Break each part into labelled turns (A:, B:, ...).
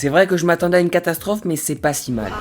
A: C'est vrai que je m'attendais à une catastrophe, mais c'est pas si mal.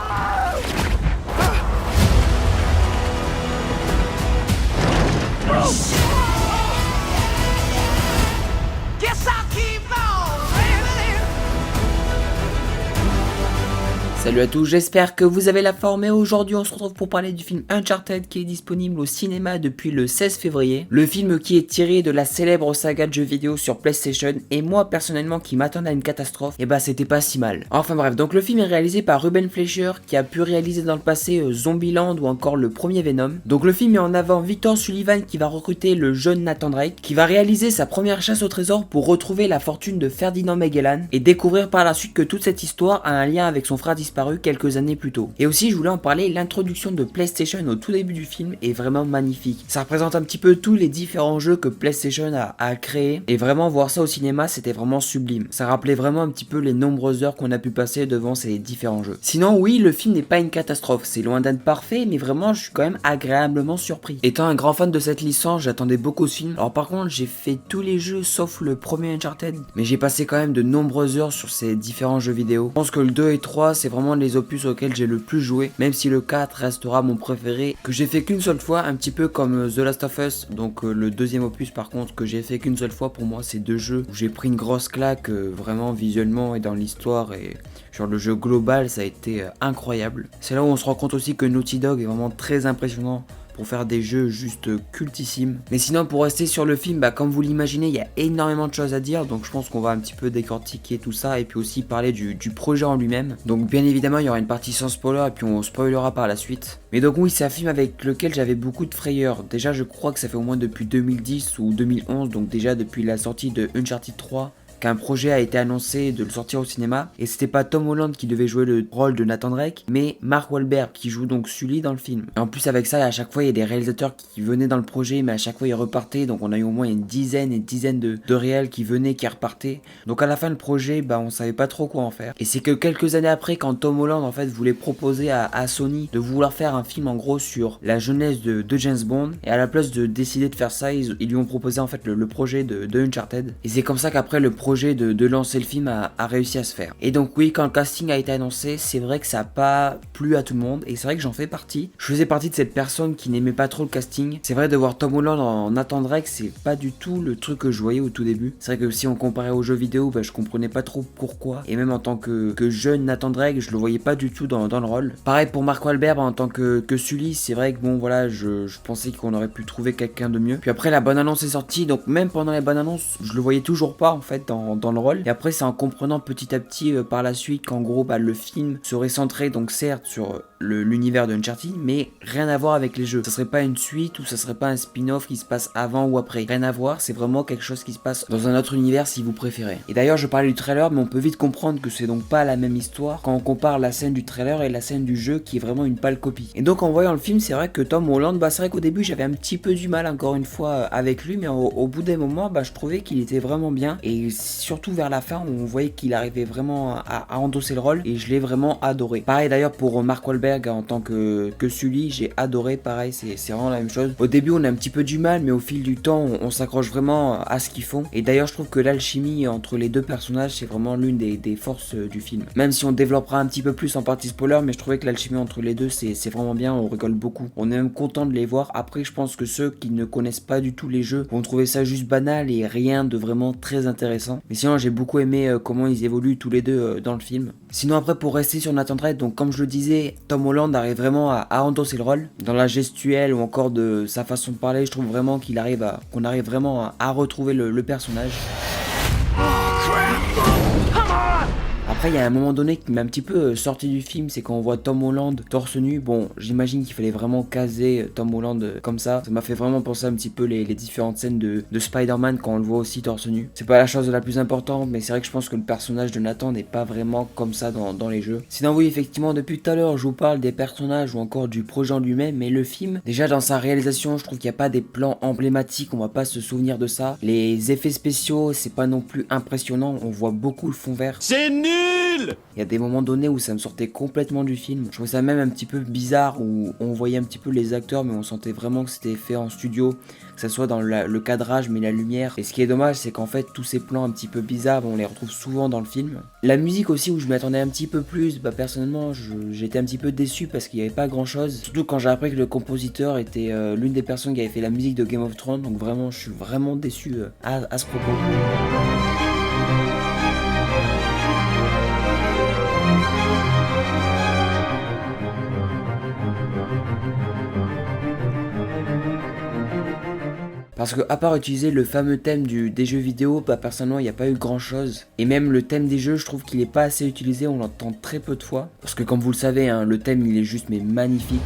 A: Salut à tous, j'espère que vous avez la forme et aujourd'hui on se retrouve pour parler du film Uncharted qui est disponible au cinéma depuis le 16 février. Le film qui est tiré de la célèbre saga de jeux vidéo sur PlayStation et moi personnellement qui m'attendais à une catastrophe, et bah c'était pas si mal. Enfin bref, donc le film est réalisé par Ruben Fleischer qui a pu réaliser dans le passé Zombieland ou encore le premier Venom. Donc le film met en avant Victor Sullivan qui va recruter le jeune Nathan Drake qui va réaliser sa première chasse au trésor pour retrouver la fortune de Ferdinand Magellan et découvrir par la suite que toute cette histoire a un lien avec son frère disparu quelques années plus tôt. Et aussi je voulais en parler, l'introduction de PlayStation au tout début du film est vraiment magnifique. Ça représente un petit peu tous les différents jeux que PlayStation a créés et vraiment voir ça au cinéma c'était vraiment sublime. Ça rappelait vraiment un petit peu les nombreuses heures qu'on a pu passer devant ces différents jeux. Sinon oui, le film n'est pas une catastrophe, c'est loin d'être parfait mais vraiment je suis quand même agréablement surpris. Étant un grand fan de cette licence, j'attendais beaucoup ce film. Alors par contre j'ai fait tous les jeux sauf le premier Uncharted, mais j'ai passé quand même de nombreuses heures sur ces différents jeux vidéo. Je pense que le 2 et 3 c'est vraiment les opus auxquels j'ai le plus joué, même si le 4 restera mon préféré, que j'ai fait qu'une seule fois, un petit peu comme The Last of Us, donc le deuxième opus par contre, que j'ai fait qu'une seule fois. Pour moi c'est deux jeux où j'ai pris une grosse claque, vraiment visuellement et dans l'histoire, et sur le jeu global ça a été incroyable. C'est là où on se rend compte aussi que Naughty Dog est vraiment très impressionnant pour faire des jeux juste cultissimes. Mais sinon pour rester sur le film, comme vous l'imaginez, il y a énormément de choses à dire, donc je pense qu'on va un petit peu décortiquer tout ça et puis aussi parler du projet en lui-même. Donc bien évidemment il y aura une partie sans spoiler et puis on spoilera par la suite. Mais donc oui, c'est un film avec lequel j'avais beaucoup de frayeur. Déjà je crois que ça fait au moins depuis 2010 ou 2011, donc déjà depuis la sortie de Uncharted 3, qu'un projet a été annoncé de le sortir au cinéma, et c'était pas Tom Holland qui devait jouer le rôle de Nathan Drake, mais Mark Wahlberg qui joue donc Sully dans le film. Et en plus avec ça, à chaque fois il y a des réalisateurs qui venaient dans le projet, mais à chaque fois ils repartaient, donc on a eu au moins une dizaine et une dizaine de réels qui venaient, qui repartaient. Donc à la fin le projet, on savait pas trop quoi en faire. Et c'est que quelques années après, quand Tom Holland en fait voulait proposer à Sony de vouloir faire un film en gros sur la jeunesse de James Bond, et à la place de décider de faire ça, ils lui ont proposé en fait le projet de Uncharted. Et c'est comme ça qu'après le projet de lancer le film a réussi à se faire. Et donc oui, quand le casting a été annoncé, c'est vrai que ça a pas plu à tout le monde, et c'est vrai que j'en fais partie. Je faisais partie de cette personne qui n'aimait pas trop le casting. C'est vrai, de voir Tom Holland en Nathan Drake, c'est pas du tout le truc que je voyais au tout début. C'est vrai que si on comparait aux jeux vidéo, je comprenais pas trop pourquoi, et même en tant que jeune Nathan Drake, je le voyais pas du tout dans le rôle. Pareil pour Mark Wahlberg en tant que Sully, c'est vrai que bon voilà, je pensais qu'on aurait pu trouver quelqu'un de mieux. Puis après la bonne annonce est sortie, donc même pendant les bonnes annonces, je le voyais toujours pas en fait dans le rôle. Et après c'est en comprenant petit à petit par la suite qu'en gros le film serait centré donc certes sur l'univers de Uncharted, mais rien à voir avec les jeux. Ça serait pas une suite ou ça serait pas un spin-off qui se passe avant ou après. Rien à voir, c'est vraiment quelque chose qui se passe dans un autre univers si vous préférez. Et d'ailleurs je parlais du trailer, mais on peut vite comprendre que c'est donc pas la même histoire quand on compare la scène du trailer et la scène du jeu qui est vraiment une pâle copie. Et donc en voyant le film, c'est vrai que Tom Holland, c'est vrai qu'au début j'avais un petit peu du mal encore une fois avec lui, mais au bout des moments je trouvais qu'il était vraiment bien, et surtout vers la fin on voyait qu'il arrivait vraiment à endosser le rôle, et je l'ai vraiment adoré. Pareil d'ailleurs pour Mark Wahlberg en tant que Sully, j'ai adoré. Pareil, c'est vraiment la même chose. Au début on a un petit peu du mal, mais au fil du temps on s'accroche vraiment à ce qu'ils font, et d'ailleurs je trouve que l'alchimie entre les deux personnages c'est vraiment l'une des forces du film, même si on développera un petit peu plus en partie spoiler, mais je trouvais que l'alchimie entre les deux c'est vraiment bien, on rigole beaucoup, on est même content de les voir. Après je pense que ceux qui ne connaissent pas du tout les jeux vont trouver ça juste banal et rien de vraiment très intéressant, mais sinon j'ai beaucoup aimé comment ils évoluent tous les deux dans le film. Sinon après pour rester sur Nathan Drake, donc comme je le disais, Tom Holland arrive vraiment à endosser le rôle, dans la gestuelle ou encore de sa façon de parler. Je trouve vraiment qu'on arrive vraiment à retrouver le personnage. Après il y a un moment donné qui m'a un petit peu sorti du film, c'est quand on voit Tom Holland torse nu. Bon, j'imagine qu'il fallait vraiment caser Tom Holland comme ça. Ça m'a fait vraiment penser un petit peu les différentes scènes de Spider-Man quand on le voit aussi torse nu. C'est pas la chose la plus importante, mais c'est vrai que je pense que le personnage de Nathan n'est pas vraiment comme ça dans les jeux. Sinon oui, effectivement, depuis tout à l'heure je vous parle des personnages ou encore du projet en lui-même, mais le film, déjà dans sa réalisation, je trouve qu'il n'y a pas des plans emblématiques, on va pas se souvenir de ça. Les effets spéciaux, c'est pas non plus impressionnant, on voit beaucoup le fond vert.
B: C'est nul! nul!
A: Il y a des moments donnés où ça me sortait complètement du film. Je trouvais ça même un petit peu bizarre où on voyait un petit peu les acteurs mais on sentait vraiment que c'était fait en studio, que ça soit dans le cadrage mais la lumière. Et ce qui est dommage c'est qu'en fait tous ces plans un petit peu bizarres on les retrouve souvent dans le film. La musique aussi où je m'attendais un petit peu plus, personnellement j'étais un petit peu déçu parce qu'il n'y avait pas grand chose. Surtout quand j'ai appris que le compositeur était l'une des personnes qui avait fait la musique de Game of Thrones, donc vraiment je suis vraiment déçu à ce propos. Parce que à part utiliser le fameux thème des jeux vidéo, personnellement il n'y a pas eu grand chose. Et même le thème des jeux, je trouve qu'il est pas assez utilisé, on l'entend très peu de fois. Parce que comme vous le savez, hein, le thème il est juste mais magnifique.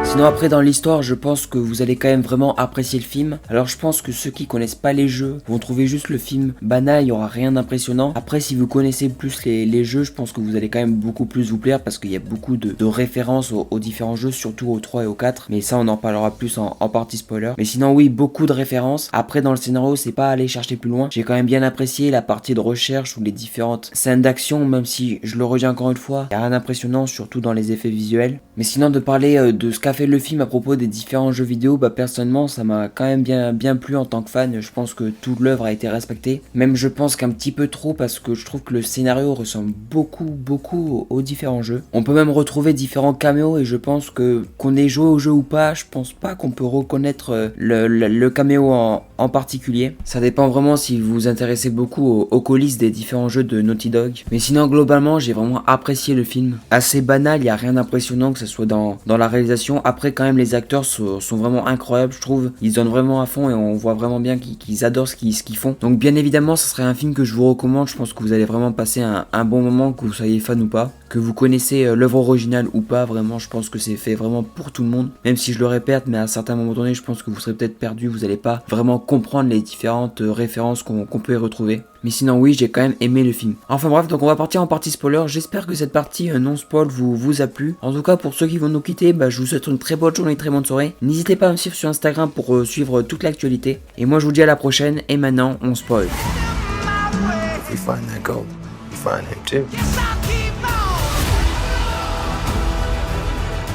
A: Sinon après dans l'histoire je pense que vous allez quand même vraiment apprécier le film. Alors je pense que ceux qui connaissent pas les jeux vont trouver juste le film banal, il y aura rien d'impressionnant. Après si vous connaissez plus les jeux, je pense que vous allez quand même beaucoup plus vous plaire parce qu'il y a beaucoup de références aux différents jeux, surtout au 3 et au 4. Mais ça on en parlera plus en partie spoiler. Mais sinon oui, beaucoup de références. Après dans le scénario c'est pas aller chercher plus loin. J'ai quand même bien apprécié la partie de recherche ou les différentes scènes d'action, même si je le redis encore une fois, il y a rien d'impressionnant surtout dans les effets visuels. Mais sinon de parler de ce qu'a fait le film à propos des différents jeux vidéo, personnellement ça m'a quand même bien plu en tant que fan. Je pense que toute l'œuvre a été respectée, même je pense qu'un petit peu trop parce que je trouve que le scénario ressemble beaucoup aux différents jeux. On peut même retrouver différents caméos et je pense que qu'on ait joué au jeu ou pas, je pense pas qu'on peut reconnaître le caméo en particulier. Ça dépend vraiment si vous vous intéressez beaucoup aux coulisses des différents jeux de Naughty Dog. Mais sinon globalement j'ai vraiment apprécié le film. Assez banal, il n'y a rien d'impressionnant que ce soit dans la réalisation. Après quand même les acteurs sont vraiment incroyables, je trouve. Ils donnent vraiment à fond et on voit vraiment bien qu'ils adorent ce qu'ils font. Donc bien évidemment ce serait un film que je vous recommande. Je pense que vous allez vraiment passer un bon moment, que vous soyez fan ou pas, que vous connaissez l'œuvre originale ou pas. Vraiment je pense que c'est fait vraiment pour tout le monde. Même si je le répète, mais à un certain moment donné je pense que vous serez peut-être perdu, vous n'allez pas vraiment comprendre les différentes références qu'on peut y retrouver. Mais sinon oui, j'ai quand même aimé le film. Enfin bref, donc on va partir en partie spoiler. J'espère que cette partie non spoil vous a plu. En tout cas pour ceux qui vont nous quitter, je vous souhaite une très bonne journée, très bonne soirée. N'hésitez pas à me suivre sur Instagram pour suivre toute l'actualité. Et moi je vous dis à la prochaine. Et maintenant on spoil.
C: If we find that gold, we find him too.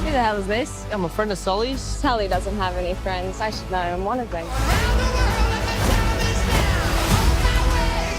D: Who the hell is this?
B: I'm a friend of Sully's.
D: Sully doesn't have any friends. I should know I'm one of them.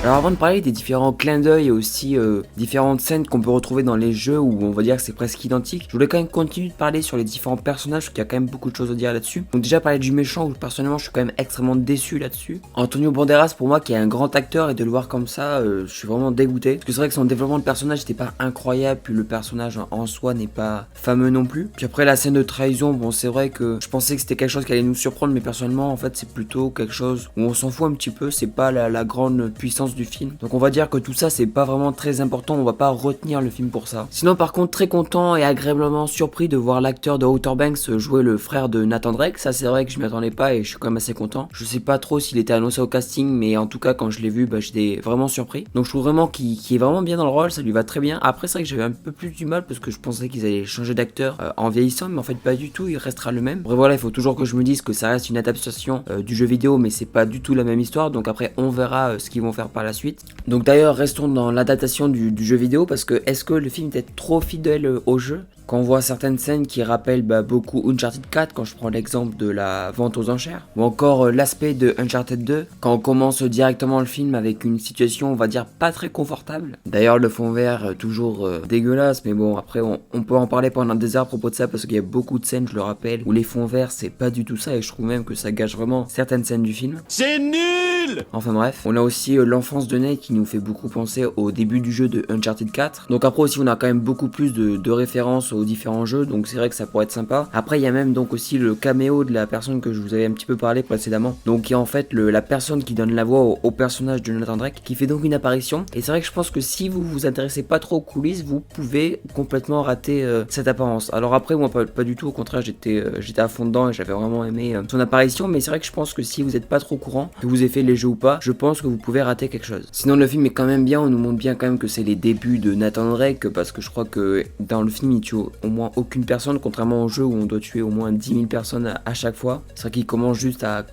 A: Alors avant de parler des différents clins d'œil et aussi différentes scènes qu'on peut retrouver dans les jeux où on va dire que c'est presque identique, je voulais quand même continuer de parler sur les différents personnages parce qu'il y a quand même beaucoup de choses à dire là-dessus. Donc déjà parler du méchant où personnellement je suis quand même extrêmement déçu là-dessus. Antonio Banderas pour moi qui est un grand acteur et de le voir comme ça, je suis vraiment dégoûté. Parce que c'est vrai que son développement de personnage n'était pas incroyable, puis le personnage en soi n'est pas fameux non plus. Puis après la scène de trahison, bon c'est vrai que je pensais que c'était quelque chose qui allait nous surprendre, mais personnellement en fait c'est plutôt quelque chose où on s'en fout un petit peu, c'est pas la grande puissance du film. Donc on va dire que tout ça c'est pas vraiment très important, on va pas retenir le film pour ça. Sinon par contre très content et agréablement surpris de voir l'acteur de Outer Banks jouer le frère de Nathan Drake. Ça c'est vrai que je m'y attendais pas et je suis quand même assez content. Je sais pas trop s'il était annoncé au casting, mais en tout cas quand je l'ai vu j'étais vraiment surpris. Donc je trouve vraiment qu'il est vraiment bien dans le rôle, ça lui va très bien. Après c'est vrai que j'avais un peu plus du mal parce que je pensais qu'ils allaient changer d'acteur en vieillissant, mais en fait pas du tout, il restera le même. Bref voilà, il faut toujours que je me dise que ça reste une adaptation du jeu vidéo, mais c'est pas du tout la même histoire. Donc après on verra ce qu'ils vont faire par la suite. Donc d'ailleurs restons dans l'adaptation du jeu vidéo parce que est-ce que le film était trop fidèle au jeu ? Quand on voit certaines scènes qui rappellent beaucoup Uncharted 4, quand je prends l'exemple de la vente aux enchères, ou encore l'aspect de Uncharted 2, quand on commence directement le film avec une situation on va dire pas très confortable. D'ailleurs le fond vert toujours dégueulasse, mais bon après on peut en parler pendant des heures à propos de ça parce qu'il y a beaucoup de scènes, je le rappelle, où les fonds verts c'est pas du tout ça et je trouve même que ça gâche vraiment certaines scènes du film.
B: C'est nul!
A: Enfin bref, on a aussi l'enfance de Nate qui nous fait beaucoup penser au début du jeu de Uncharted 4. Donc après aussi on a quand même beaucoup plus de références aux différents jeux, donc c'est vrai que ça pourrait être sympa. Après il y a même donc aussi le caméo de la personne que je vous avais un petit peu parlé précédemment, donc qui est en fait la personne qui donne la voix au personnage de Nathan Drake, qui fait donc une apparition. Et c'est vrai que je pense que si vous vous intéressez pas trop aux coulisses, vous pouvez complètement rater cette apparence. Alors après moi pas du tout, au contraire j'étais à fond dedans et j'avais vraiment aimé son apparition, mais c'est vrai que je pense que si vous n'êtes pas trop courant, que vous avez fait les jeux ou pas, je pense que vous pouvez rater quelque chose. Sinon le film est quand même bien, on nous montre bien quand même que c'est les débuts de Nathan Drake, parce que je crois que dans le film il tue au moins aucune personne, contrairement au jeu où on doit tuer au moins 10 000 personnes à chaque fois. C'est vrai qu'il commence juste à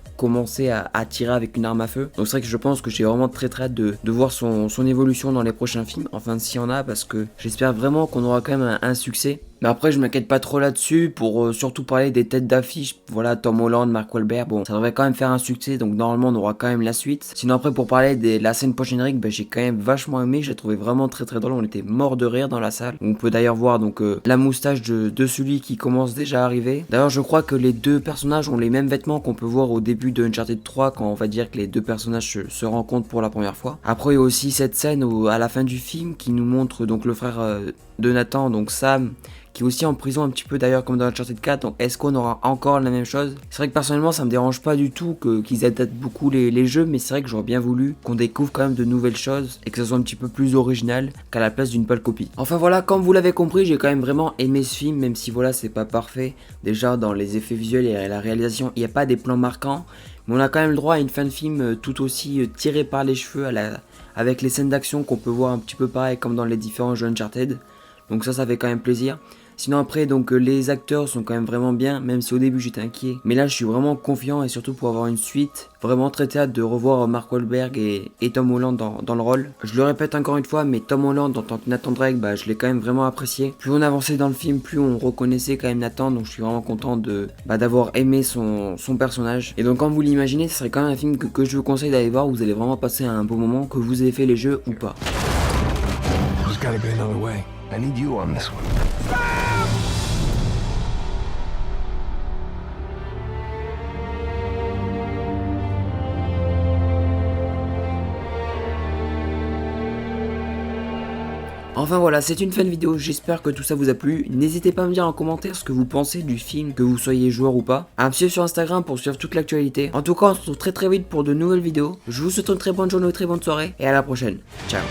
A: tirer avec une arme à feu. Donc c'est vrai que je pense que j'ai vraiment très hâte de voir son évolution dans les prochains films, enfin s'il y en a, parce que j'espère vraiment qu'on aura quand même un succès. Mais après je m'inquiète pas trop là-dessus, pour surtout parler des têtes d'affiche, voilà, Tom Holland, Mark Wahlberg, bon ça devrait quand même faire un succès, donc normalement on aura quand même la suite. Sinon après pour parler de la scène post-générique, j'ai quand même vachement aimé, j'ai trouvé vraiment très drôle, on était mort de rire dans la salle. On peut d'ailleurs voir donc la moustache de celui qui commence déjà à arriver. D'ailleurs je crois que les deux personnages ont les mêmes vêtements qu'on peut voir au début de Uncharted 3, quand on va dire que les deux personnages se rencontrent pour la première fois. Après il y a aussi cette scène à la fin du film qui nous montre donc le frère de Nathan, donc Sam, qui est aussi en prison un petit peu d'ailleurs comme dans Uncharted 4, donc est-ce qu'on aura encore la même chose? C'est vrai que personnellement ça me dérange pas du tout qu'ils adaptent beaucoup les jeux, mais c'est vrai que j'aurais bien voulu qu'on découvre quand même de nouvelles choses et que ça soit un petit peu plus original qu'à la place d'une pâle copie. Enfin voilà, comme vous l'avez compris, j'ai quand même vraiment aimé ce film, même si voilà c'est pas parfait. Déjà dans les effets visuels et la réalisation, il n'y a pas des plans marquants, mais on a quand même le droit à une fin de film tout aussi tirée par les cheveux avec les scènes d'action qu'on peut voir un petit peu pareil comme dans les différents jeux Uncharted. Donc ça fait quand même plaisir. Sinon après donc les acteurs sont quand même vraiment bien, même si au début j'étais inquiet. Mais là je suis vraiment confiant, et surtout pour avoir une suite, vraiment très hâte de revoir Mark Wahlberg et Tom Holland dans le rôle. Je le répète encore une fois, mais Tom Holland en tant que Nathan Drake, je l'ai quand même vraiment apprécié. Plus on avançait dans le film, plus on reconnaissait quand même Nathan, donc je suis vraiment content d'avoir aimé son personnage. Et donc comme vous l'imaginez, ce serait quand même un film que je vous conseille d'aller voir, où vous allez vraiment passer un bon moment, que vous ayez fait les jeux ou pas.
C: There's gotta be another way. I need you on this one.
A: Enfin voilà, c'est une fin de vidéo, j'espère que tout ça vous a plu. N'hésitez pas à me dire en commentaire ce que vous pensez du film, que vous soyez joueur ou pas. À me suivre sur Instagram pour suivre toute l'actualité. En tout cas, on se retrouve très vite pour de nouvelles vidéos. Je vous souhaite une très bonne journée, une très bonne soirée, et à la prochaine. Ciao.